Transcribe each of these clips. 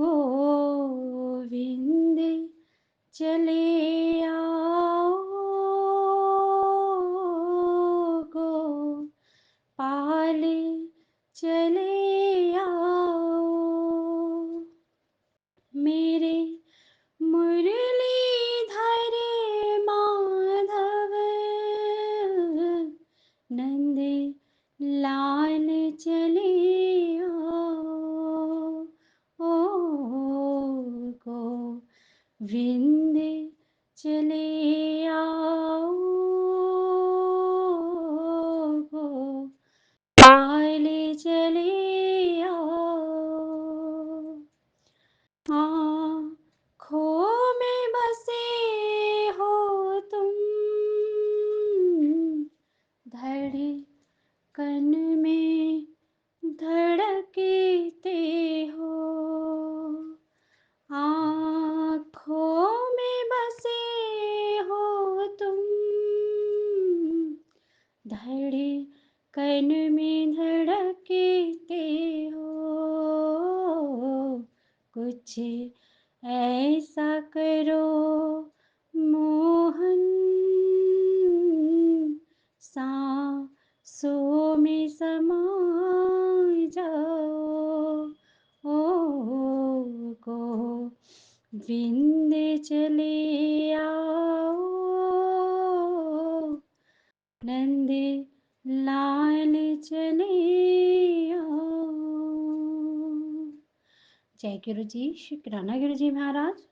गोविंद चले आओ गोपाल चले आओ मेरे मुरलीधर माधव नंद लाल चले आओ ओ गोविंद चले आओ गोपाल चले आओ आँखों में बसे हो तुम धड़कन में धड़कते हो आँखों में बसे हो तुम धड़कन में धड़कते हो कुछ ऐसा करो मोहन सांसों में समा जाओ ओ गोविंद चले आओ नंद लाल चले आओ। जय गुरु जी, शुक्राना गुरु जी महाराज।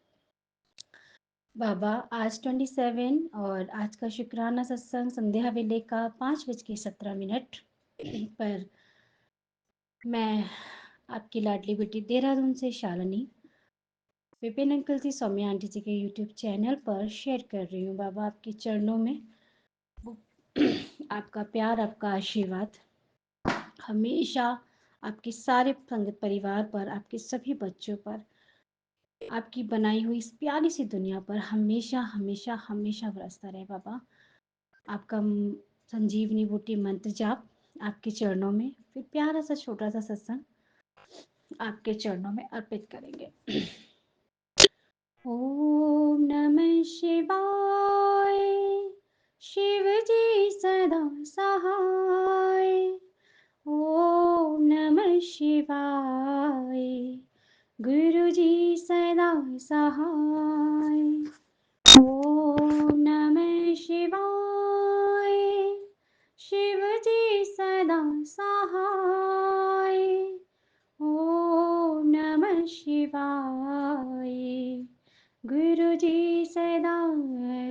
बाबा आज 27 और आज का शुक्राना सत्संग संध्या वेले का 5:17 पर मैं आपकी लाडली बेटी देहरादून से शालिनी विपिन अंकल जी सौम्या आंटी जी के यूट्यूब चैनल पर शेयर कर रही हूँ। बाबा आपके चरणों में आपका प्यार, आपका आशीर्वाद हमेशा आपके सारे संगत परिवार पर, आपके सभी बच्चों पर, आपकी बनाई हुई इस प्यारी सी दुनिया पर हमेशा हमेशा हमेशा बरसता रहे। बाबा आपका संजीवनी बूटी मंत्र जाप आपके चरणों में, फिर प्यारा सा छोटा सा सत्संग आपके चरणों में अर्पित करेंगे। ओम नमः शिवाय शिव जी सदा सहाय ओम नमः शिवाय गुरु जी सदा सहाय ओम नमः शिवाय शिव जी सदा सहाय ओम नमः शिवाय गुरु जी सदा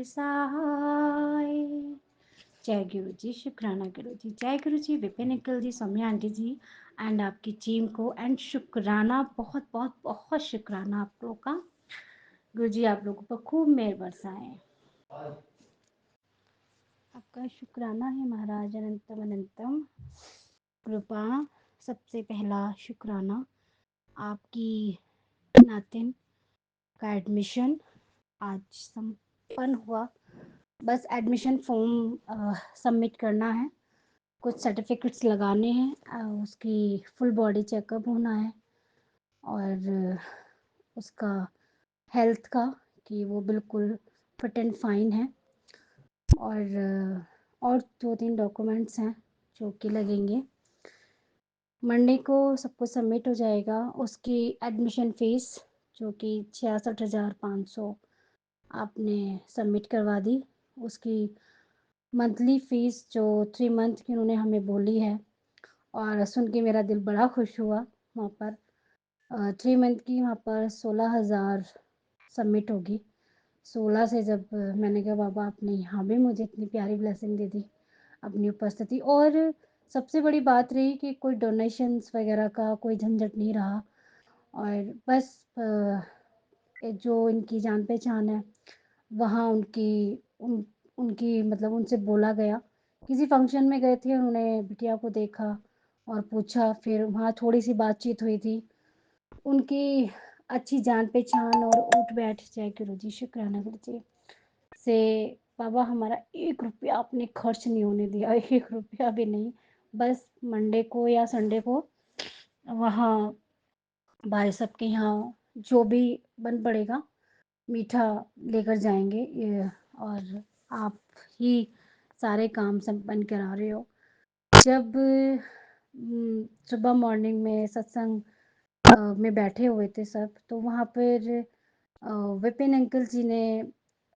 सहाय। जय गुरु जी, शुक्राना गुरु जी, जय Guru ji, Vipin uncle ji, Saumya aunty ji and आपकी टीम को एंड शुक्राना, बहुत बहुत बहुत शुक्राना आप लोगों का। गुरु जी आप लोगों पर खूब मेहर बरसाएं। आपका शुक्राना है महाराज, अनंतम अनंतम कृपा। सबसे पहला शुक्राना आपकी नातिन का एडमिशन आज संपन्न हुआ। बस एडमिशन फॉर्म सबमिट करना है, कुछ सर्टिफिकेट्स लगाने हैं, उसकी फुल बॉडी चेकअप होना है और उसका हेल्थ का कि वो बिल्कुल फिट एंड फाइन है और 2-3 डॉक्यूमेंट्स हैं जो कि लगेंगे। मंडे को सब कुछ सबमिट हो जाएगा। उसकी एडमिशन फ़ीस जो कि 66,500 आपने सबमिट करवा दी। उसकी मंथली फ़ीस जो 3 मंथ की उन्होंने हमें बोली है और सुन के मेरा दिल बड़ा खुश हुआ। वहाँ पर 3 मंथ की वहाँ पर 16,000 सबमिट होगी। 16 से जब मैंने कहा बाबा आपने यहाँ भी मुझे इतनी प्यारी ब्लेसिंग दे दी अपनी उपस्थिति, और सबसे बड़ी बात रही कि कोई डोनेशंस वगैरह का कोई झंझट नहीं रहा और बस जो इनकी जान पहचान है वहाँ उनकी मतलब उनसे बोला गया। किसी फंक्शन में गए थे, उन्होंने बिटिया को देखा और पूछा, फिर वहाँ थोड़ी सी बातचीत हुई थी। उनकी अच्छी जान पहचान और उठ बैठ, जय गुरु जी, शुक्राना गुरु जी से बाबा हमारा 1 रुपया आपने खर्च नहीं होने दिया, 1 रुपया भी नहीं। बस मंडे को या संडे को वहाँ भाई साहब के यहाँ जो भी बन पड़ेगा मीठा लेकर जाएँगे और आप ही सारे काम संपन्न करा रहे हो। जब सुबह मॉर्निंग में सत्संग में बैठे हुए थे सब, तो वहाँ पर विपिन अंकल जी ने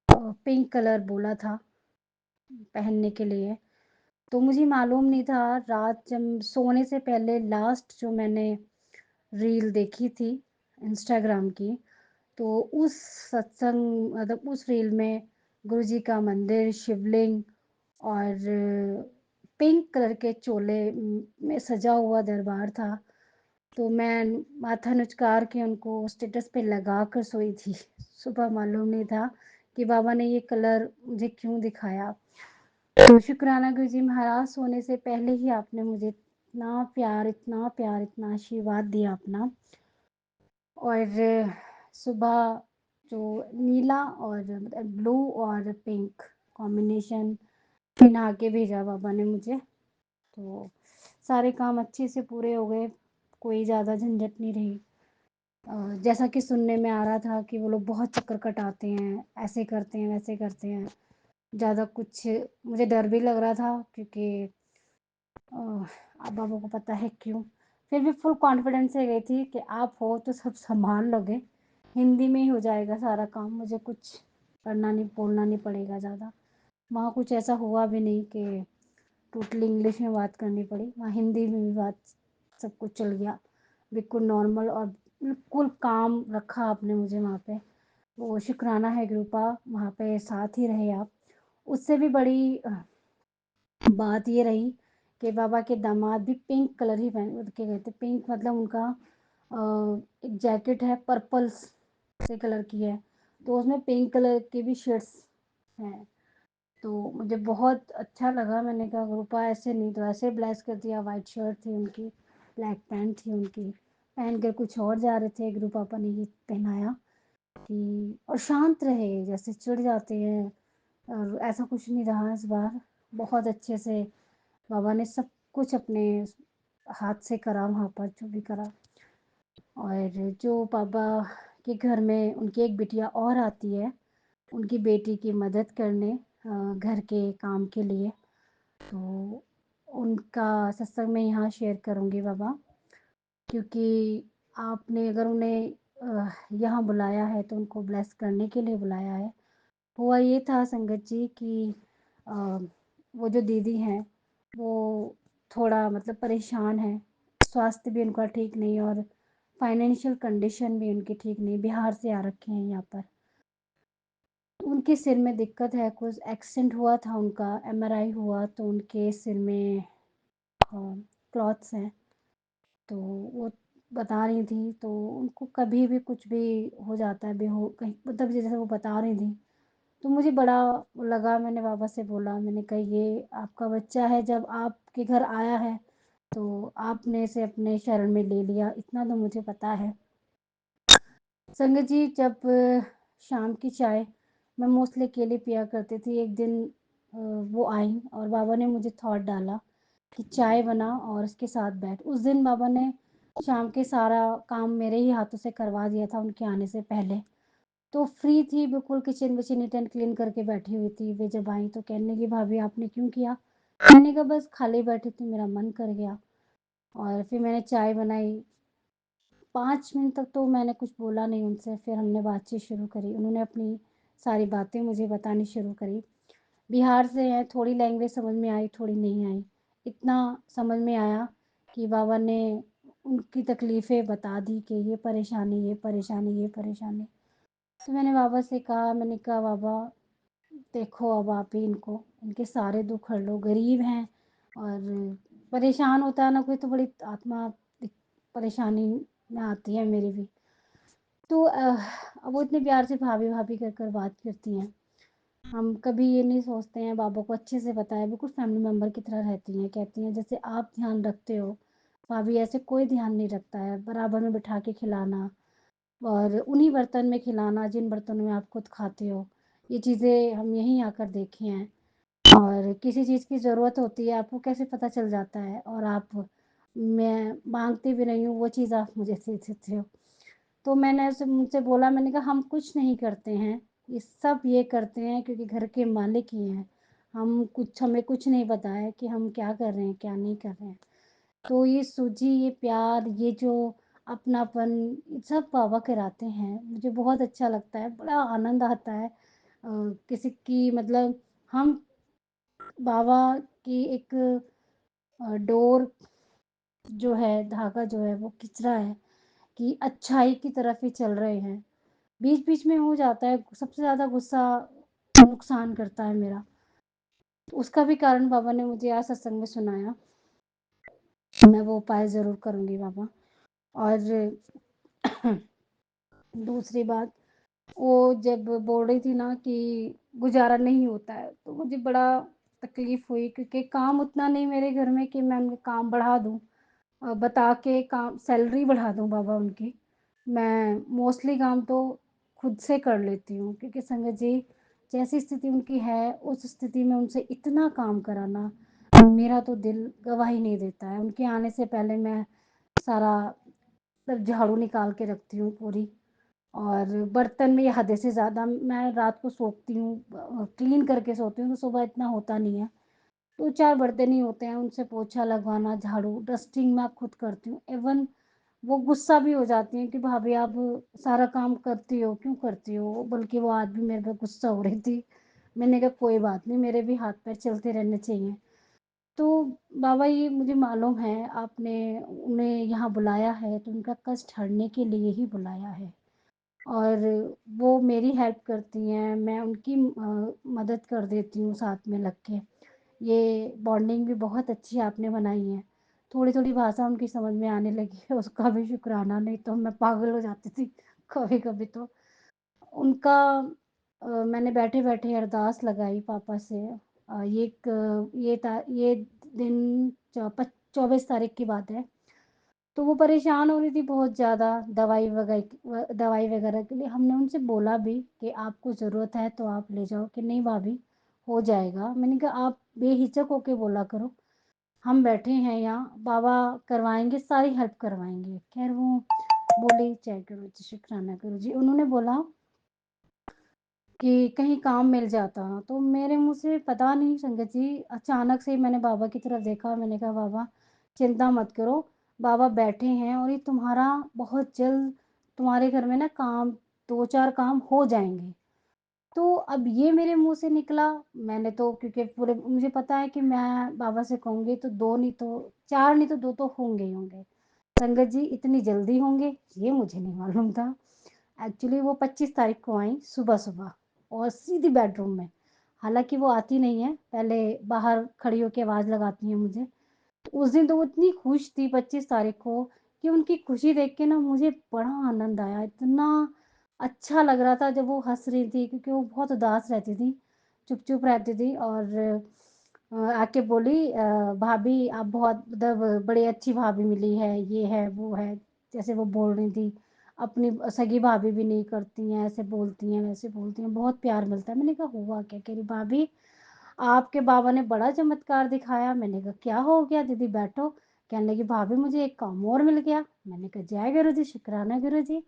पिंक कलर बोला था पहनने के लिए। तो मुझे मालूम नहीं था, रात जब सोने से पहले लास्ट जो मैंने रील देखी थी इंस्टाग्राम की, तो उस सत्संग मतलब उस रील में गुरुजी का मंदिर, शिवलिंग और पिंक कलर के चोले में सजा हुआ दरबार था। तो मैं माथा नुचकार के उनको स्टेटस पे लगा कर सोई थी। सुबह मालूम नहीं था कि बाबा ने ये कलर मुझे क्यों दिखाया। तो शुक्राना गुरुजी महाराज, सोने से पहले ही आपने मुझे इतना प्यार, इतना आशीर्वाद दिया अपना। और सुबह जो नीला और मतलब ब्लू और पिंक कॉम्बिनेशन पहना के भेजा बाबा ने मुझे, तो सारे काम अच्छे से पूरे हो गए, कोई ज़्यादा झंझट नहीं रही। जैसा कि सुनने में आ रहा था कि वो लोग बहुत चक्कर कटाते हैं, ऐसे करते हैं, वैसे करते हैं। ज़्यादा कुछ मुझे डर भी लग रहा था क्योंकि अब बाबा को पता है क्यों। फिर भी फुल कॉन्फिडेंस से गई थी कि आप हो तो सब सँभाल लोगे, हिंदी में ही हो जाएगा सारा काम, मुझे कुछ करना नहीं, बोलना नहीं पड़ेगा ज़्यादा। वहाँ कुछ ऐसा हुआ भी नहीं कि टोटली इंग्लिश में बात करनी पड़ी, वहाँ हिंदी में भी बात सब कुछ चल गया। बिल्कुल नॉर्मल और बिल्कुल काम रखा आपने मुझे वहाँ पे। वो शुक्राना है कृपा, वहाँ पे साथ ही रहे आप। उससे भी बड़ी बात ये रही कि बाबा के दामाद भी पिंक कलर ही पहन के गए थे। पिंक मतलब उनका एक जैकेट है पर्पल से कलर की है, तो उसमें पिंक कलर की भी शेड्स हैं। तो मुझे बहुत अच्छा लगा, मैंने कहा रूपा ऐसे नहीं तो ऐसे ब्लेस कर दिया। वाइट शर्ट थी उनकी, ब्लैक पैंट थी उनकी, पहन कर कुछ और जा रहे थे, गुरु पापा ने ये पहनाया कि और शांत रहे, जैसे चिढ़ जाते हैं, और ऐसा कुछ नहीं रहा इस बार। बहुत अच्छे से बाबा ने सब कुछ अपने हाथ से करा वहाँ पर जो भी करा। और जो पापा के घर में उनकी एक बिटिया और आती है, उनकी बेटी की मदद करने घर के काम के लिए, तो उनका सत्संग मैं यहाँ शेयर करूँगी बाबा, क्योंकि आपने अगर उन्हें यहाँ बुलाया है तो उनको ब्लेस करने के लिए बुलाया है। हुआ ये था संगत जी कि अ, वो जो दीदी हैं वो थोड़ा मतलब परेशान हैं, स्वास्थ्य भी उनका ठीक नहीं और फाइनेंशियल कंडीशन भी उनकी ठीक नहीं, बिहार से आ रखे हैं यहाँ पर। उनके सिर में दिक्कत है, कुछ एक्सीडेंट हुआ था उनका, एमआरआई हुआ तो उनके सिर में क्लॉट्स हैं। तो वो बता रही थी, तो उनको कभी भी कुछ भी हो जाता है, बेहो कहीं मतलब जैसे वो बता रही थी, तो मुझे बड़ा वो लगा। मैंने बाबा से बोला, मैंने कहा ये आपका बच्चा है, जब आपके घर आया है तो आपने इसे अपने शरण में ले लिया, इतना तो मुझे पता है। संगत जी, जब शाम की चाय मैं मोस्टली अकेले पिया करती थी, एक दिन वो आई और बाबा ने मुझे थॉट डाला कि चाय बना और उसके साथ बैठ। उस दिन बाबा ने शाम के सारा काम मेरे ही हाथों से करवा दिया था उनके आने से पहले। तो फ्री थी बिल्कुल, किचन विचन नीट एंड क्लीन करके बैठी हुई थी। वे जब आई तो कहने लगी, भाभी आपने क्यों किया? मैंने कहा बस खाली बैठी थी, मेरा मन कर गया। और फिर मैंने चाय बनाई। 5 मिनट तक तो मैंने कुछ बोला नहीं उनसे, फिर हमने बातचीत शुरू करी। उन्होंने अपनी सारी बातें मुझे बतानी शुरू करी। बिहार से हैं, थोड़ी लैंग्वेज समझ में आई, थोड़ी नहीं आई। इतना समझ में आया कि बाबा ने उनकी तकलीफ़ें बता दी कि ये परेशानी, ये परेशानी, ये परेशानी। तो मैंने बाबा से कहा, मैंने कहा बाबा देखो अब आप ही इनको, इनके सारे दुःख हर लो, गरीब हैं और परेशान होता है ना कोई तो बड़ी आत्मा परेशानी में आती है मेरी भी। तो अब वो इतने प्यार से भाभी भाभी कर कर बात करती हैं। हम कभी ये नहीं सोचते हैं, बाबा को अच्छे से पता है, बिल्कुल फैमिली मेंबर की तरह रहती हैं। कहती हैं जैसे आप ध्यान रखते हो भाभी, ऐसे कोई ध्यान नहीं रखता है। बराबर में बिठा के खिलाना और उन्हीं बर्तन में खिलाना जिन बर्तनों में आप खुद खाते हो। ये चीज़ें हम यहीं आकर देखे हैं। और किसी चीज़ की ज़रूरत होती है, आपको कैसे पता चल जाता है, और आप मैं माँगती भी नहीं हूँ, वो चीज़ आप मुझे दे देते हो। तो मैंने ऐसे उनसे बोला, मैंने कहा हम कुछ नहीं करते हैं, ये सब ये करते हैं क्योंकि घर के मालिक ही हैं। हमें कुछ नहीं पता है कि हम क्या कर रहे हैं, क्या नहीं कर रहे हैं। तो ये सूझी, ये प्यार, ये जो अपनापन, ये सब बाबा कराते हैं। मुझे बहुत अच्छा लगता है, बड़ा आनंद आता है। किसी की मतलब हम बाबा की एक डोर जो है, धागा जो है वो खिंच रहा है कि अच्छाई की तरफ ही चल रहे हैं। बीच-बीच में हो जाता है, सबसे ज़्यादा गुस्सा नुकसान करता है मेरा। उसका भी कारण बाबा ने मुझे आज सत्संग में सुनाया। मैं वो उपाय ज़रूर करूँगी बाबा। और दूसरी बात, वो जब बोल रही थी ना कि गुज़ारा नहीं होता है, तो मुझे बड़ा तकलीफ़ हुई क्योंकि काम उतना नहीं मेरे घर में कि मैं उनका काम बढ़ा दूँ। बता के काम सैलरी बढ़ा दूँ बाबा उनकी। मैं मोस्टली काम तो खुद से कर लेती हूँ क्योंकि संगत जी, जैसी स्थिति उनकी है, उस स्थिति में उनसे इतना काम कराना, मेरा तो दिल गवाही नहीं देता है। उनके आने से पहले मैं सारा सब झाड़ू निकाल के रखती हूँ पूरी। और बर्तन में हद से ज़्यादा मैं रात को सोती हूँ, क्लीन करके सोती हूँ, तो सुबह इतना होता नहीं है। 2-4 बर्तन ही होते हैं, उनसे पोछा लगवाना, झाड़ू, डस्टिंग मैं खुद करती हूँ। इवन वो गुस्सा भी हो जाती हैं कि भाभी आप सारा काम करती हो, क्यों करती हो? बल्कि वो आज भी मेरे पे गुस्सा हो रही थी। मैंने कहा कोई बात नहीं, मेरे भी हाथ-पैर चलते रहने चाहिए। तो बाबा, ये मुझे मालूम है आपने उन्हें यहाँ बुलाया है तो उनका कष्ट हरने के लिए ही बुलाया है। और वो मेरी हेल्प करती हैं, मैं उनकी मदद कर देती हूँ साथ में लग के। ये बॉन्डिंग भी बहुत अच्छी आपने बनाई है। थोड़ी-थोड़ी भाषा उनकी समझ में आने लगी है, उसका भी शुक्राना, नहीं तो मैं पागल हो जाती थी कभी-कभी तो। उनका मैंने बैठे-बैठे अरदास लगाई पापा से। ये दिन 24 तारीख की बात है। तो वो परेशान हो रही थी बहुत ज़्यादा दवाई वगैरह के लिए। हमने उनसे बोला भी कि आपको ज़रूरत है तो आप ले जाओ, कि नहीं भाभी हो जाएगा। मैंने कहा आप बेहिचक होके बोला करो, हम बैठे हैं यहाँ, बाबा करवाएँगे, सारी हेल्प करवाएँगे। ख़ैर वो बोली जय गुरु जी, शुक्राना गुरु जी। उन्होंने बोला कि कहीं काम मिल जाता, तो मेरे मुँह से पता नहीं संगत जी, अचानक से ही मैंने बाबा की तरफ देखा। मैंने कहा बाबा चिंता मत करो, बाबा बैठे हैं और ये तुम्हारा बहुत जल्द तुम्हारे घर में ना काम 2-4 काम हो जाएँगे। तो अब ये मेरे मुँह से निकला, मैंने तो क्योंकि पूरे मुझे पता है कि मैं बाबा से कहूँगी तो 2 नहीं तो 4 नहीं तो 2 तो होंगे ही होंगे। संगत जी इतनी जल्दी होंगे, ये मुझे नहीं मालूम था। एक्चुअली वो 25 तारीख को आई सुबह-सुबह और सीधी बेडरूम में। हालाँकि वो आती नहीं है, पहले बाहर खड़ी होके आवाज़ लगाती हैं मुझे। उस दिन तो वो इतनी खुश थी 25 तारीख को कि उनकी खुशी देख के ना मुझे बड़ा आनंद आया। इतना अच्छा लग रहा था जब वो हँस रही थी क्योंकि वो बहुत उदास रहती थी, चुप-चुप रहती थी। और आके बोली भाभी आप बहुत मतलब बड़ी अच्छी भाभी मिली है, ये है, वो है। जैसे वो बोल रही थी, अपनी सगी भाभी भी नहीं करती हैं, ऐसे बोलती हैं, वैसे बोलती हैं, बहुत प्यार मिलता है। मैंने कहा हुआ क्या? कह रही भाभी आपके बाबा ने बड़ा चमत्कार दिखाया। मैंने कहा क्या हो गया दीदी बैठो। कहने लगी भाभी मुझे एक काम और मिल गया। मैंने कहा जय गुरु जी, शुक्राना गुरु जी।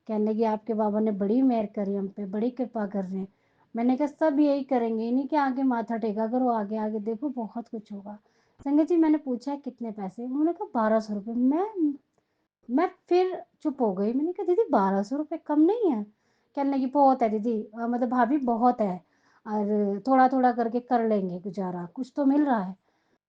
कहने लगी आपके बाबा ने बड़ी मेहर करी हम पे, बड़ी कृपा कर रहे हैं। मैंने कहा सब यही करेंगे, इन्हीं के आगे माथा टेका करो, आगे आगे देखो बहुत कुछ होगा। संगत जी मैंने पूछा कितने पैसे? उन्होंने कहा 1200 रुपये। मैं फिर चुप हो गई। मैंने कहा दीदी 1200 रुपये कम नहीं है? कहने लगी बहुत है दीदी, मतलब भाभी बहुत है और थोड़ा-थोड़ा करके कर लेंगे गुज़ारा, कुछ तो मिल रहा है।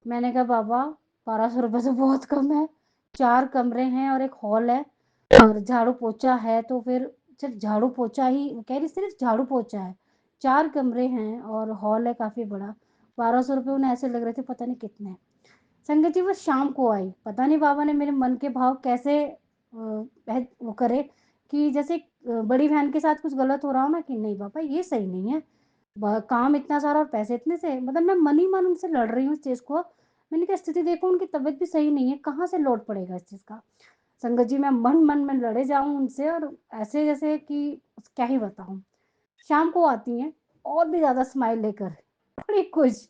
मैंने कहा बाबा 1200 रुपये तो बहुत कम है, 4 कमरे हैं और एक हॉल है और झाड़ू-पोछा है, तो फिर सिर्फ़ झाड़ू-पोछा ही कह रही सिर्फ़ झाड़ू-पोछा है, 4 कमरे हैं और हॉल है काफ़ी बड़ा, 1200 रुपये उन्हें ऐसे लग रहे थे पता नहीं कितने। संगत जी वो शाम को आई, पता नहीं बाबा ने मेरे मन के भाव कैसे वो करे कि जैसे बड़ी बहन के साथ कुछ गलत हो रहा हो ना कि नहीं बाबा ये सही नहीं है। काम इतना सारा और पैसे इतने से, मतलब मैं मन ही मन उनसे लड़ रही हूँ इस चीज़ को। मैंने कहा स्थिति देखो उनकी तबीयत भी सही नहीं है, कहाँ से लोड पड़ेगा इस चीज़ का। संगत जी मैं मन-मन में लड़े जाऊँ उनसे और ऐसे जैसे कि क्या ही बताऊँ। शाम को आती हैं और भी ज़्यादा स्माइल लेकर, बड़ी खुश।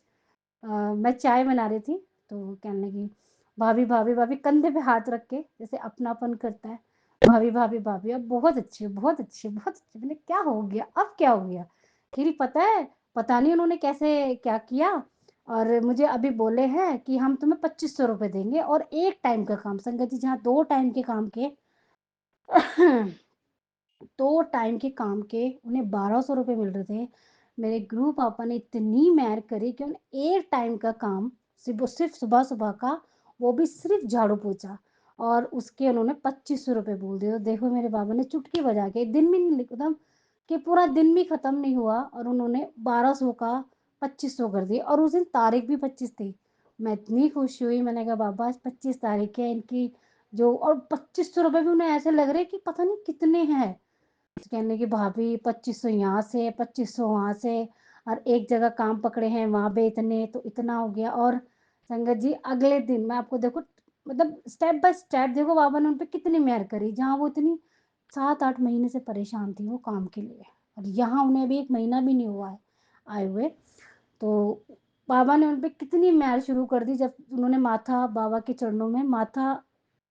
मैं चाय बना रही थी, तो कहने लगी, "भाभी, भाभी, भाभी" कंधे पे हाथ रख के जैसे अपनापन करता है। भाभी, भाभी, भाभी अब बहुत अच्छी हो, बहुत अच्छी हो, बहुत अच्छी। मैंने क्या हो गया? अब क्या हो गया? कह रही पता है, पता नहीं उन्होंने कैसे क्या किया और मुझे अभी बोले हैं कि हम तुम्हें ₹2500 देंगे और 1 टाइम का काम। संगत जी जहाँ 2 टाइम के काम के 2 टाइम के काम के उन्हें ₹1200 मिल रहे थे। मेरे गुरु पापा ने इतनी मेहनत करी कि उन्हें 1 टाइम का काम सिर्फ़ सुबह-सुबह का, वो भी सिर्फ़ झाड़ू-पोछा और उसके उन्होंने ₹2500 बोल दिए। तो देखो मेरे बाबा ने चुटकी बजा के दिन भी नहीं एकदम कि पूरा दिन भी खत्म नहीं हुआ और उन्होंने 1200 का 2500 कर दिए और उस दिन तारीख भी 25 थी। मैं इतनी खुश हुई, मैंने कहा बाबा आज 25 तारीख है इनकी जो और ₹2500 भी उन्हें ऐसे लग रहे हैं कि पता नहीं कितने हैं। कहने की भाभी 2500 यहाँ से 2500 वहाँ से और एक जगह काम पकड़े हैं वहाँ पे इतने तो इतना हो गया और संगत जी अगले दिन मैं आपको देखो मतलब स्टेप बाय स्टेप देखो बाबा ने उन पे कितनी मेहर करी जहाँ वो इतनी 7-8 महीने से परेशान थी वो काम के लिए और यहाँ उन्हें अभी 1 महीना भी नहीं हुआ है आए हुए। तो बाबा ने उन पे कितनी मेहर शुरू कर दी जब उन्होंने माथा बाबा के चरणों में माथा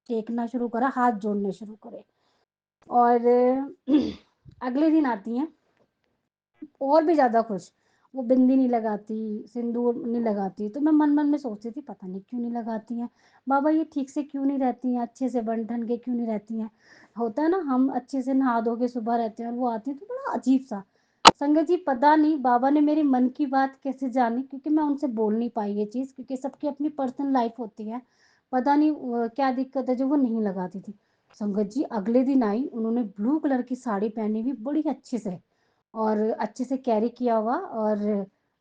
टेकना शुरू करा, हाथ जोड़ने शुरू करे और अगले दिन आती हैं और भी ज़्यादा खुश। वो बिंदी नहीं लगाती, सिंदूर नहीं लगाती, तो मैं मन-मन में सोचती थी पता नहीं क्यों नहीं लगाती हैं? बाबा ये ठीक से क्यों नहीं रहती हैं? अच्छे से बन-ठन के क्यों नहीं रहती हैं? होता है ना हम अच्छे से नहा धो के सुबह रहते हैं और वो आती हैं तो बड़ा अजीब-सा। संगत जी पता नहीं बाबा ने मेरे मन की बात कैसे जानी क्योंकि मैं उनसे बोल नहीं पाई ये चीज़ क्योंकि सबकी अपनी पर्सनल लाइफ़ होती है। पता नहीं क्या दिक्कत है जो वो नहीं लगाती थी। संगत जी अगले दिन आई, उन्होंने ब्लू कलर की साड़ी पहनी हुई बड़ी अच्छे से। और अच्छे से कैरी किया हुआ और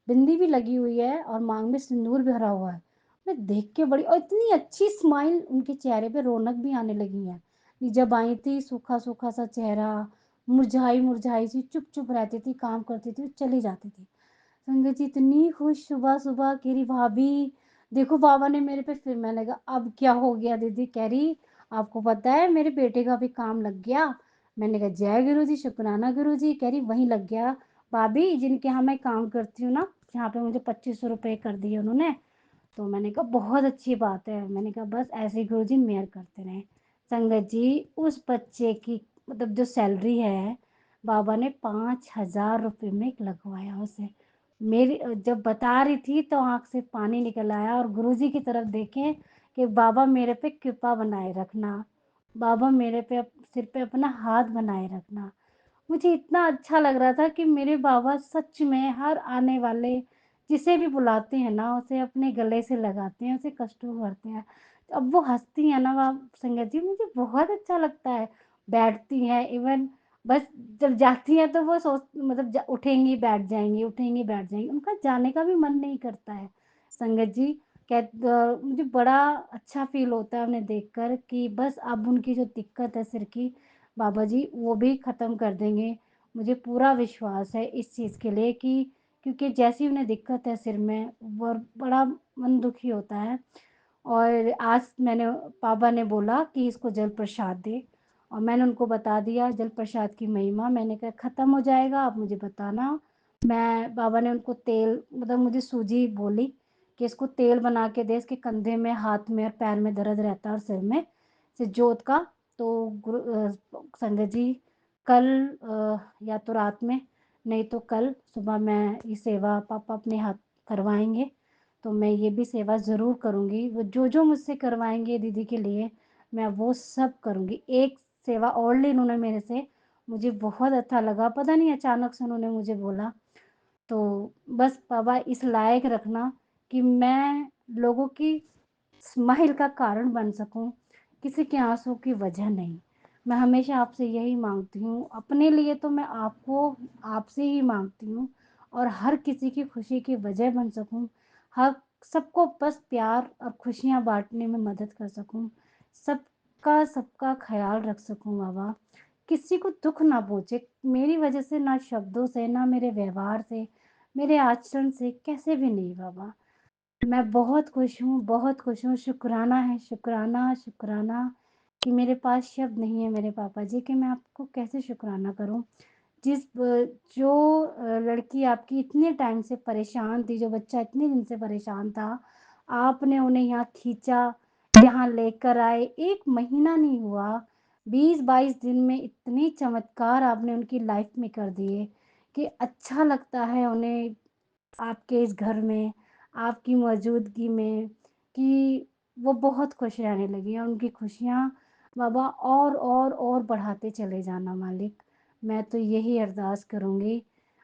बिंदी भी लगी हुई है और माँग में सिंदूर भी भरा हुआ है। मैं देख के बड़ी और इतनी अच्छी स्माइल उनके चेहरे पे रौनक भी आने लगी है। कि जब आई थी सूखा-सूखा सा चेहरा, मुरझाई-मुरझाई सी चुप-चुप रहती थी, काम करती थी, चली जाती थी। संगत जी इतनी खुश सुबह-सुबह कह रही भाभी देखो बाबा ने मेरे पे फिर मैंने कहा अब क्या हो गया दीदी? कह रही आपको पता है मेरे बेटे का भी काम लग गया। मैंने कहा जय गुरुजी, शुक्राना गुरुजी। कह रही वहीं लग गया भाभी जिनके यहाँ मैं काम करती हूँ ना, जहाँ पे मुझे ₹2500 कर दिए उन्होंने। तो मैंने कहा बहुत अच्छी बात है। मैंने कहा बस ऐसे ही गुरुजी मेहर करते रहें। संगत जी उस बच्चे की मतलब जो सैलरी है, बाबा ने ₹5000 में लगवाया उसे। मेरी जब बता रही थी तो आँख से पानी निकल आया और गुरुजी की तरफ देखे कि बाबा मेरे पे कृपा बनाए रखना। बाबा मेरे पे सिर पे अपना हाथ बनाए रखना। मुझे इतना अच्छा लग रहा था कि मेरे बाबा सच में हर आने वाले जिसे भी बुलाते हैं ना, उसे अपने गले से लगाते हैं, उसे कष्टों भरते हैं। अब वो हँसती हैं ना संगत जी मुझे बहुत अच्छा लगता है। बैठती हैं इवन बस जब जाती हैं तो वो सोच मतलब ज उठेंगी, बैठ जाएँगी, उठेंगी, बैठ जाएँगी। उनका जाने का भी मन नहीं करता है। संगत जी मुझे बड़ा अच्छा फ़ील होता है उन्हें देखकर कि बस अब उनकी जो दिक्कत है सिर की बाबा जी वो भी ख़त्म कर देंगे। मुझे पूरा विश्वास है इस चीज़ के लिए कि क्योंकि जैसी उन्हें दिक्कत है सिर में वो बड़ा मन दुखी होता है। और आज मैंने पापा ने बोला कि इसको जल प्रसाद दे और मैंने उनको बता दिया जल प्रसाद की महिमा। मैंने कहा ख़त्म हो जाएगा आप मुझे बताना। मैं बाबा ने उनको तेल मतलब मुझे सूजी बोली कि इसको तेल बना के दे इसके कंधे में, हाथ में और पैर में दर्द रहता है और सिर में, सिर जोत का। तो संगत जी कल या तो रात में नहीं तो कल सुबह मैं ये सेवा पापा अपने हाथ करवाएँगे। तो मैं ये भी सेवा ज़रूर करूँगी। वो जो-जो मुझसे करवाएँगे दीदी के लिए, मैं वो सब करूँगी। एक सेवा और ली उन्होंने मेरे से, मुझे बहुत अच्छा लगा। पता नहीं अचानक से उन्होंने मुझे बोला, तो बस बाबा इस लायक रखना कि मैं लोगों की स्माइल का कारण बन सकूँ, किसी के आँसू की वजह नहीं। मैं हमेशा आपसे यही माँगती हूँ, अपने लिए तो मैं आपसे ही माँगती हूँ और हर किसी की खुशी की वजह बन सकूँ। हर सबको बस प्यार और खुशियाँ बाँटने में मदद कर सकूँ। सबका ख़्याल रख सकूँ बाबा। किसी को दुःख ना पहुँचे, मेरी वजह से ना शब्दों से, ना मेरे व्यवहार से, मेरे आचरण से, कैसे भी नहीं बाबा। मैं बहुत खुश हूँ, शुक्राना है, शुक्राना, शुक्राना कि मेरे पास शब्द नहीं है मेरे पापा जी कि मैं आपको कैसे शुक्राना करूँ। जिस ब जो लड़की आपकी इतने टाइम से परेशान थी, जो बच्चा इतने दिन से परेशान था, आपने उन्हें यहाँ खींचा, यहाँ लेकर आए, 1 महीना नहीं हुआ, 20-22 दिन में इतने चमत्कार आपने उनकी लाइफ में कर दिए कि अच्छा लगता है उन्हें आपके इस घर में, आपकी मौजूदगी में, कि वो बहुत खुश रहने लगी हैं। उनकी खुशियाँ बाबा और बढ़ाते चले जाना मालिक। मैं तो यही अरदास करूँगी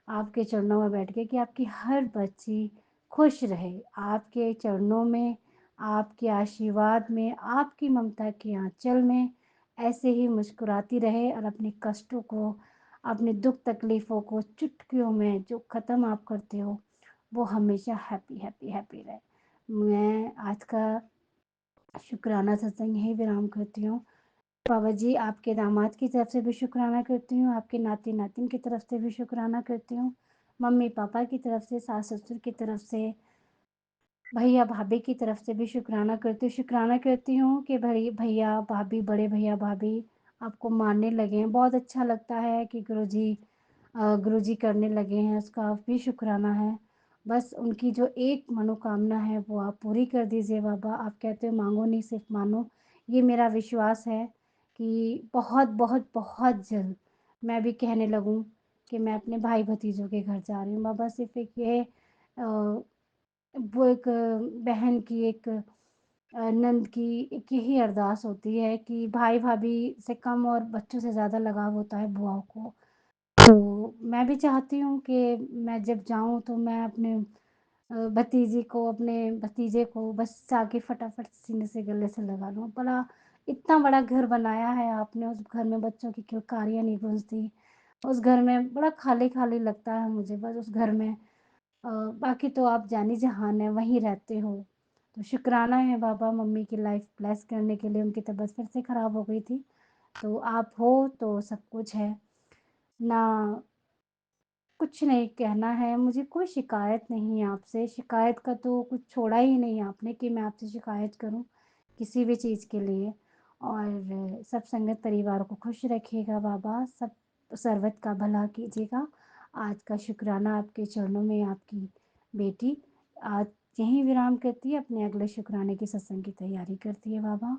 आपके चरणों में बैठ के कि आपकी हर बच्ची खुश रहे। आपके चरणों में, आपके आशीर्वाद में, आपकी ममता के आँचल में ऐसे ही मुस्कुराती रहे और अपने कष्टों को, अपने दुःख तकलीफ़ों को चुटकियों में जो ख़त्म आप करते हो, वो हमेशा हैप्पी, हैप्पी, हैप्पी रहे। मैं आज का शुक्राना सत्संग यहीं विराम करती हूँ। बाबा जी, आपके दामाद की तरफ से भी शुक्राना करती हूँ, आपके नाती-नातिन की तरफ से भी शुक्राना करती हूँ, मम्मी-पापा की तरफ से, सास-ससुर की तरफ से, भैया-भाभी की तरफ से भी शुक्राना करती हूँ कि भैया-भाभी, बड़े भैया-भाभी आपको मानने लगे हैं। बहुत अच्छा लगता है कि गुरुजी करने लगे हैं, उसका भी शुक्राना है। बस उनकी जो एक मनोकामना है वो आप पूरी कर दीजिए बाबा। आप कहते हो माँगो नहीं सिर्फ़ मानो। ये मेरा विश्वास है कि बहुत, बहुत, बहुत जल्द मैं भी कहने लगूँ कि मैं अपने भाई-भतीजों के घर जा रही हूँ। बाबा सिर्फ़ एक ये वो एक बहन की नंद की एक यही अरदास होती है कि भाई-भाभी से कम और बच्चों से ज़्यादा लगाव होता है बुआओं को। तो मैं भी चाहती हूँ कि मैं जब जाऊँ तो मैं अपने भतीजी को, अपने भतीजे को बस जाके फटाफट सीने से गले से लगा लूँ। बड़ा इतना बड़ा घर बनाया है आपने, उस घर में बच्चों की किलकारियाँ नहीं गूँजती। उस घर में बड़ा खाली-खाली लगता है मुझे बस उस घर में। बाकी तो आप जानी-जहान हैं, वहीं रहते हो। तो शुक्राना है बाबा मम्मी की लाइफ़ ब्लेस करने के लिए, उनकी तबीयत फिर से ख़राब हो गई थी। तो आप हो तो सब कुछ है। ना कुछ नहीं कहना है, मुझे कोई शिकायत नहीं है आपसे, शिकायत का तो कुछ छोड़ा ही नहीं आपने कि मैं आपसे शिकायत करूँ, किसी भी चीज़ के लिए। और सब संगत परिवार को खुश रखिएगा बाबा, सब सर्वत का भला कीजिएगा। आज का शुक्राना आपके चरणों में आपकी बेटी आज यहीं विराम करती है, अपने अगले शुक्राने के सत्संग की तैयारी करती है बाबा।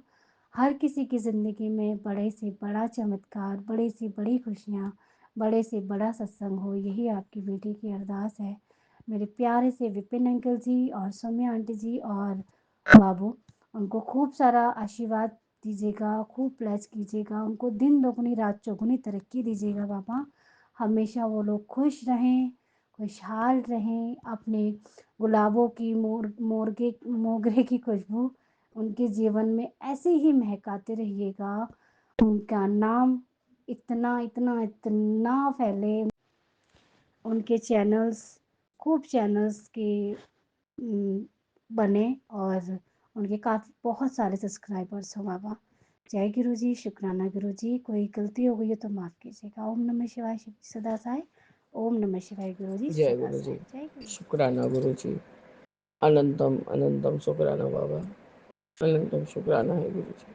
हर किसी की ज़िंदगी में बड़े से बड़ा चमत्कार, बड़ी से बड़ी खुशियाँ, बड़े से बड़ा सत्संग हो, यही आपकी बेटी की अरदास है। मेरे प्यारे से विपिन अंकल जी और सौम्या आंटी जी और बाबू, उनको खूब सारा आशीर्वाद दीजिएगा, खूब ब्लेस कीजिएगा, उनको दिन दोगुनी रात चौगुनी तरक्की दीजिएगा बाबा। हमेशा वो लोग खुश रहें, खुशहाल रहें, अपने गुलाबों की मोगरे की खुशबू उनके जीवन में ऐसे ही महकाते रहिएगा। उनका नाम इतना, इतना, इतना फैले, उनके चैनल्स खूब चैनल्स के बने और उनके काफ़ी बहुत सारे सब्सक्राइबर्स हो बाबा। जय गुरुजी, शुक्राना गुरुजी, कोई गलती हो गई है तो माफ़ कीजिएगा। ओम नमः शिवाय, शिव जी सदा सहाय। ओम नमः शिवाय गुरुजी जय सदा गुरु जी। सहाय। जय गुरुजी। शुक्राना गुरु जी। अनंतम अनंतम शुक्राना बाबा। अनंतम शुक्राना है गुरु जी।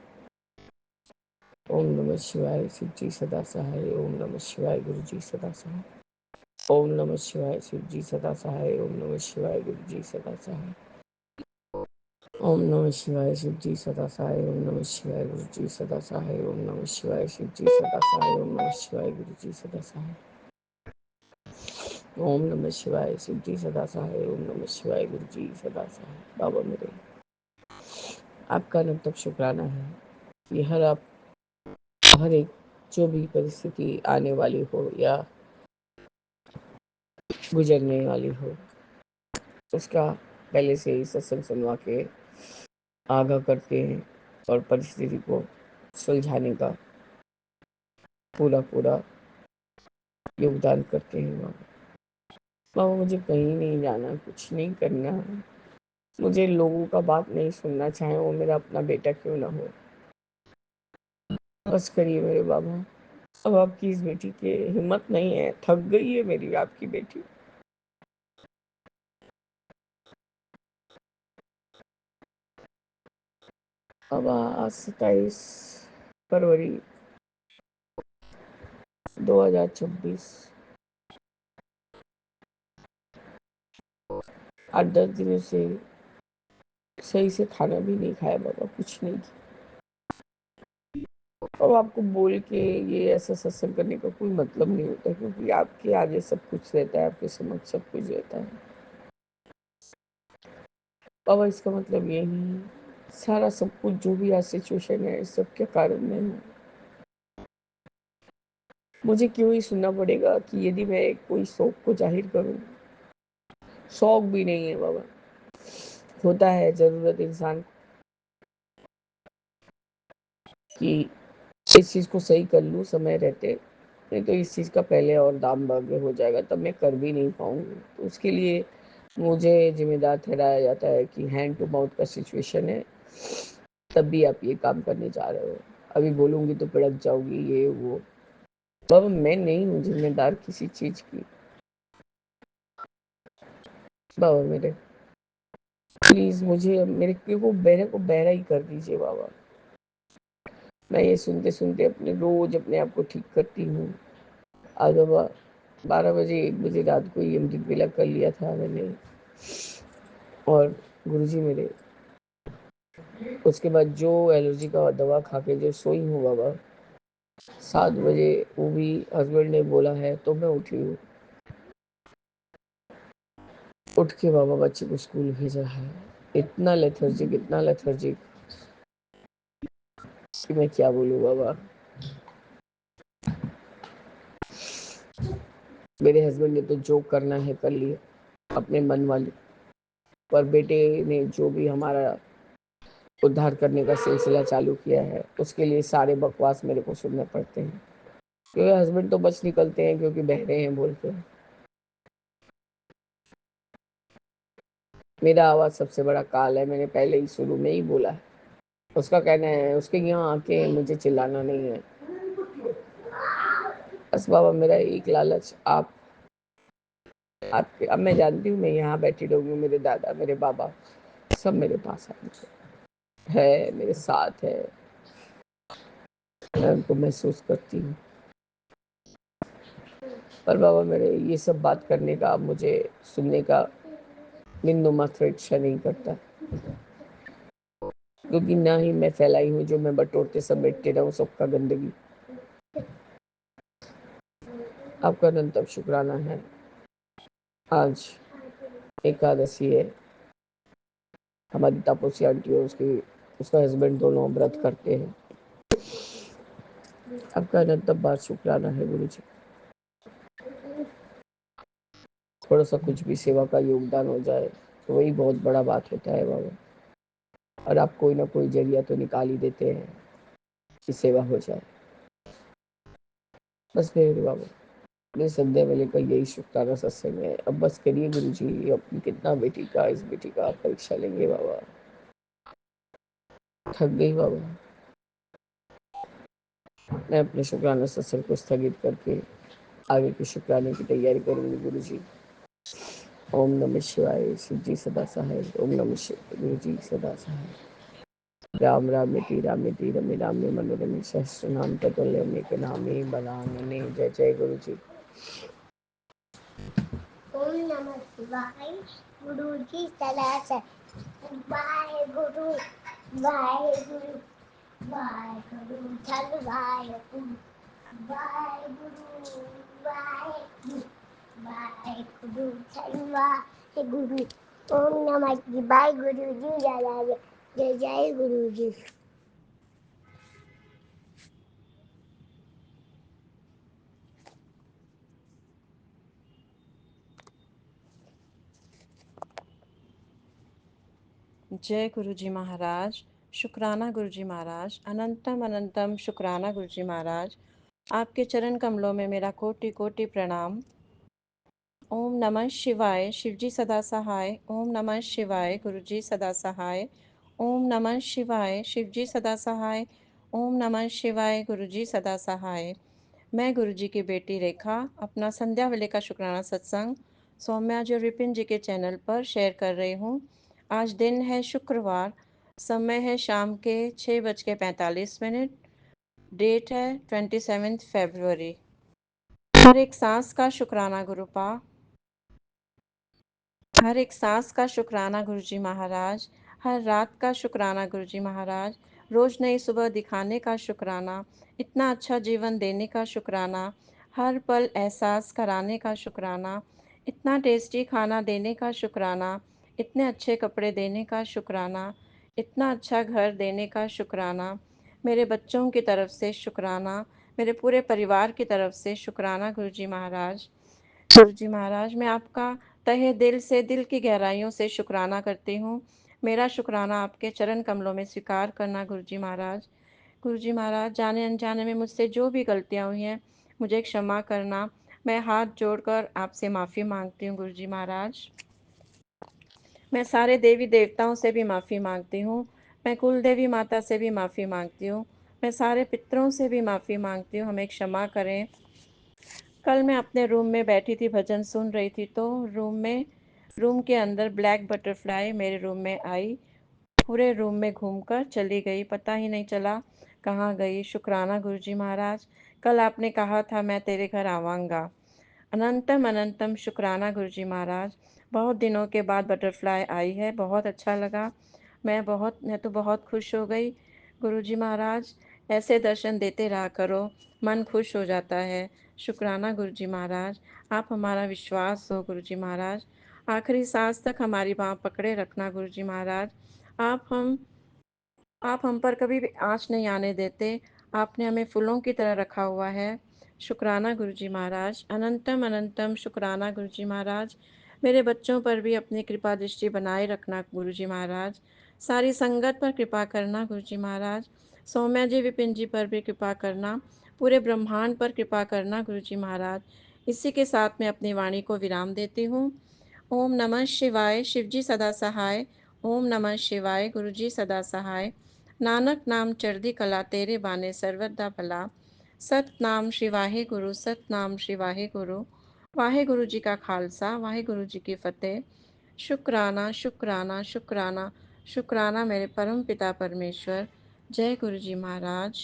ओम नमः शिवाय, शिव जी सदा सहाय। ओम नमः शिवाय, गुरु जी सदा सहाय। ओम नमः शिवाय, शिव जी सदा सहाय। ओम नमः शिवाय, गुरु जी सदा सहाय। ओम नमः शिवाय, शिव जी सदा सहाय। ओम नमः शिवाय, गुरु जी सदा सहाय। ओम नमः शिवाय, शिव जी सदा सहाय। ओम नमः शिवाय, गुरु जी सदा सहाय। ओम नमः शिवाय, शिव जी सदा सहाय। ओम नमः शिवाय, गुरु जी सदा सहाय। बाबा मेरे, आपका अनंत शुक्राना है कि हर एक जो भी परिस्थिति आने वाली हो या गुजरने वाली हो, उसका पहले से ही सत्संग सुनवा के आगाह करते हैं और परिस्थिति को सुलझाने का पूरा पूरा योगदान करते हैं बाबा। बाबा मुझे कहीं नहीं जाना, कुछ नहीं करना, मुझे लोगों का बात नहीं सुनना, चाहे वो मेरा अपना बेटा क्यों ना हो। बस करिए मेरे बाबा। अब आपकी इस बेटी की हिम्मत नहीं है, थक गई है मेरी आपकी बेटी। अब आज 27 फरवरी 2024, 8-10 दिनों से सही से खाना भी नहीं खाया बाबा, कुछ नहीं किया। और आपको बोल के ये ऐसा सत्संग करने का कोई मतलब नहीं होता, क्योंकि आपके आगे सब कुछ रहता है, आपके समक्ष सब कुछ रहता है बाबा। इसका मतलब ये नहीं है, सारा सब कुछ जो भी आज सिचुएशन है इस सब के कारण मैं हूँ। मुझे क्यों ही सुनना पड़ेगा कि यदि मैं कोई शौक को जाहिर करूँ। शौक भी नहीं है बाबा, होता है जरूरत इंसान की इस चीज को सही कर लूँ समय रहते, नहीं तो इस चीज का पहले और दाम भाग्य हो जाएगा, तब मैं कर भी नहीं पाऊंगी। तो उसके लिए मुझे जिम्मेदार ठहराया जाता है कि हैंड टू माउथ का सिचुएशन है, तब भी आप ये काम करने जा रहे हो, अभी बोलूंगी तो भड़क जाओगी ये वो। बाबा मैं नहीं हूँ जिम्मेदार किसी चीज की। बाबा मेरे प्लीज मुझे मेरे को बहरे को बहरा ही कर दीजिए बाबा। मैं ये सुनते सुनते रोज अपने आप को ठीक करती हूँ। आज बाबा 12 बजे 1 बजे रात को ही अमृत वेला कर लिया था मैंने, और गुरुजी मेरे उसके बाद जो एलर्जी का दवा खा के जो सोई हूँ बाबा, 7 बजे वो भी हस्बैंड ने बोला है तो मैं उठी हूँ। उठ के बाबा बच्चे को स्कूल भेजा है। इतना लेथर्जिक कि मैं क्या बोलूँ बाबा। मेरे हस्बैंड ने तो जो करना है कर लिया अपने मन वाली, पर बेटे ने जो भी हमारा उद्धार करने का सिलसिला चालू किया है उसके लिए सारे बकवास मेरे को सुनने पड़ते हैं, क्योंकि हस्बैंड तो बच निकलते हैं क्योंकि बहरे हैं बोलते हैं। मेरा आवाज सबसे बड़ा काल है, मैंने पहले ही शुरू में ही बोला है। उसका कहना है उसके यहाँ आके मुझे चिल्लाना नहीं है। बस बाबा मेरा एक लालच आपके, अब मैं जानती हूँ मैं यहाँ बैठी रहूंगी, मेरे दादा मेरे बाबा सब मेरे पास है, मेरे साथ है, मैं उनको महसूस करती हूँ। पर बाबा मेरे ये सब बात करने का, मुझे सुनने का बिंदु मात्र इच्छा नहीं करता, क्योंकि ना ही मैं फैलाई हूँ जो मैं बटोरते समेटते रहूँ सबका गंदगी। आपका अनंत शुक्राना है। आज एकादशी है, हमारी तापसी आंटी और उसका हस्बैंड दोनों व्रत करते हैं। आपका अनंत बार शुक्राना है गुरु जी। थोड़ा सा कुछ भी सेवा का योगदान हो जाए तो वही बहुत बड़ा बात होता है बाबा, और आप कोई ना कोई जरिया तो निकाल ही देते हैं कि सेवा हो जाए। बस मेरे बाबा मेरे संध्या वाले का यही शुक्राना सत्संग है। अब बस करिए गुरु जी, अपनी कितना बेटी का इस बेटी का परीक्षा लेंगे बाबा, थक गई बाबा। मैं अपने शुक्राना सत्संग को स्थगित करके आगे के शुक्राने की तैयारी करूंगी गुरु जी। ओम नमः शिवाय, शिव जी सदा सहाय। ओम नमः शिवाय, गुरु जी सदा सहाय। राम रामेति रामेति रमे रामे मनोरमे सहस्र नाम तत्तुल्यं के नामे बलांगने। जय जय गुरु जी। ओम नमः शिवाय, गुरु जी सदा सहाय। वाहे गुरु वाहे गुरु वाहे गुरु चल वाहे गुरु वाहे गुरु वाहे गुरु वाहे गुरु चल वाहे गुरु। ओम नमः शिवाय, गुरु जी जय जय जय गुरु जी। जय गुरु जी महाराज। शुक्राना गुरु जी महाराज। अनंतम अनंतम शुक्राना गुरु जी महाराज। आपके चरण कमलों में मेरा कोटि कोटि प्रणाम। ओम नमः शिवाय, शिवजी सदा सहाय। ओम नमः शिवाय, गुरु जी सदा सहाय। ओम नमः शिवाय, शिवजी सदा सहाय। ओम नमः शिवाय, गुरु जी सदा सहाय। मैं गुरु जी की बेटी रेखा अपना संध्या वेले का शुक्राना सत्संग सौम्या जी और विपिन जी के चैनल पर शेयर कर रही हूँ। आज दिन है शुक्रवार, समय है शाम के 6:45। डेट है 27 फरवरी। हर एक सांस का शुक्राना गुरुपा, हर एक सांस का शुक्राना गुरु जी महाराज, हर रात का शुक्राना गुरु जी महाराज, रोज़ नई सुबह दिखाने का शुक्राना, इतना अच्छा जीवन देने का शुक्राना, हर पल एहसास कराने का शुक्राना, इतना टेस्टी खाना देने का शुक्राना, इतने अच्छे कपड़े देने का शुक्राना, इतना अच्छा घर देने का शुक्राना, मेरे बच्चों की तरफ से शुक्राना, मेरे पूरे परिवार की तरफ से शुक्राना गुरुजी महाराज। गुरुजी महाराज, मैं आपका तहे दिल से, दिल की गहराइयों से शुक्राना करती हूँ। मेरा शुक्राना आपके चरण कमलों में स्वीकार करना गुरुजी महाराज। गुरुजी महाराज, जाने अनजाने में मुझसे जो भी गलतियाँ हुई हैं, मुझे क्षमा करना। मैं हाथ जोड़कर आपसे माफ़ी माँगती हूँ गुरुजी महाराज। मैं सारे देवी देवताओं से भी माफ़ी माँगती हूँ। मैं कुल देवी माता से भी माफ़ी माँगती हूँ। मैं सारे पितरों से भी माफ़ी माँगती हूँ, हमें क्षमा करें। कल मैं अपने रूम में बैठी थी, भजन सुन रही थी, तो रूम के अंदर ब्लैक बटरफ्लाई मेरे रूम में आई, पूरे रूम में घूमकर चली गई, पता ही नहीं चला कहाँ गई। शुक्राना गुरुजी महाराज, कल आपने कहा था मैं तेरे घर आवांगा। अनंतम अनंतम शुक्राना गुरुजी महाराज। बहुत दिनों के बाद बटरफ्लाई आई है, बहुत अच्छा लगा। मैं तो बहुत खुश हो गई। गुरुजी महाराज, ऐसे दर्शन देते रहा करो, मन खुश हो जाता है। शुक्राना गुरुजी महाराज, आप हमारा विश्वास हो गुरुजी महाराज। आखिरी सांस तक हमारी बाँह पकड़े रखना गुरुजी महाराज। आप हम आप हम पर कभी भी आँच नहीं आने देते। आपने हमें फूलों की तरह रखा हुआ है। शुक्राना गुरुजी महाराज। अनंतम अनंतम शुक्राना गुरुजी महाराज। मेरे बच्चों पर भी अपनी कृपा दृष्टि बनाए रखना गुरुजी महाराज। सारी संगत पर कृपा करना गुरुजी महाराज। सौम्या जी, विपिन जी पर भी कृपा करना। पूरे ब्रह्मांड पर कृपा करना गुरुजी महाराज। इसी के साथ मैं अपनी वाणी को विराम देती हूँ। ओम नमः शिवाय। शिवजी सदा सहाय। ओम नमः शिवाय। गुरुजी सदा सहाय। नानक नाम चढ़दी कला, तेरे बाने सर्वदा भला। सतनाम श्री वाहे गुरु, सतनाम श्री वाहे गुरु। वाहे गुरु जी का खालसा, वाहे गुरु जी की फतेह। शुक्राना शुक्राना शुक्राना शुक्राना मेरे परम पिता परमेश्वर। जय गुरु जी महाराज।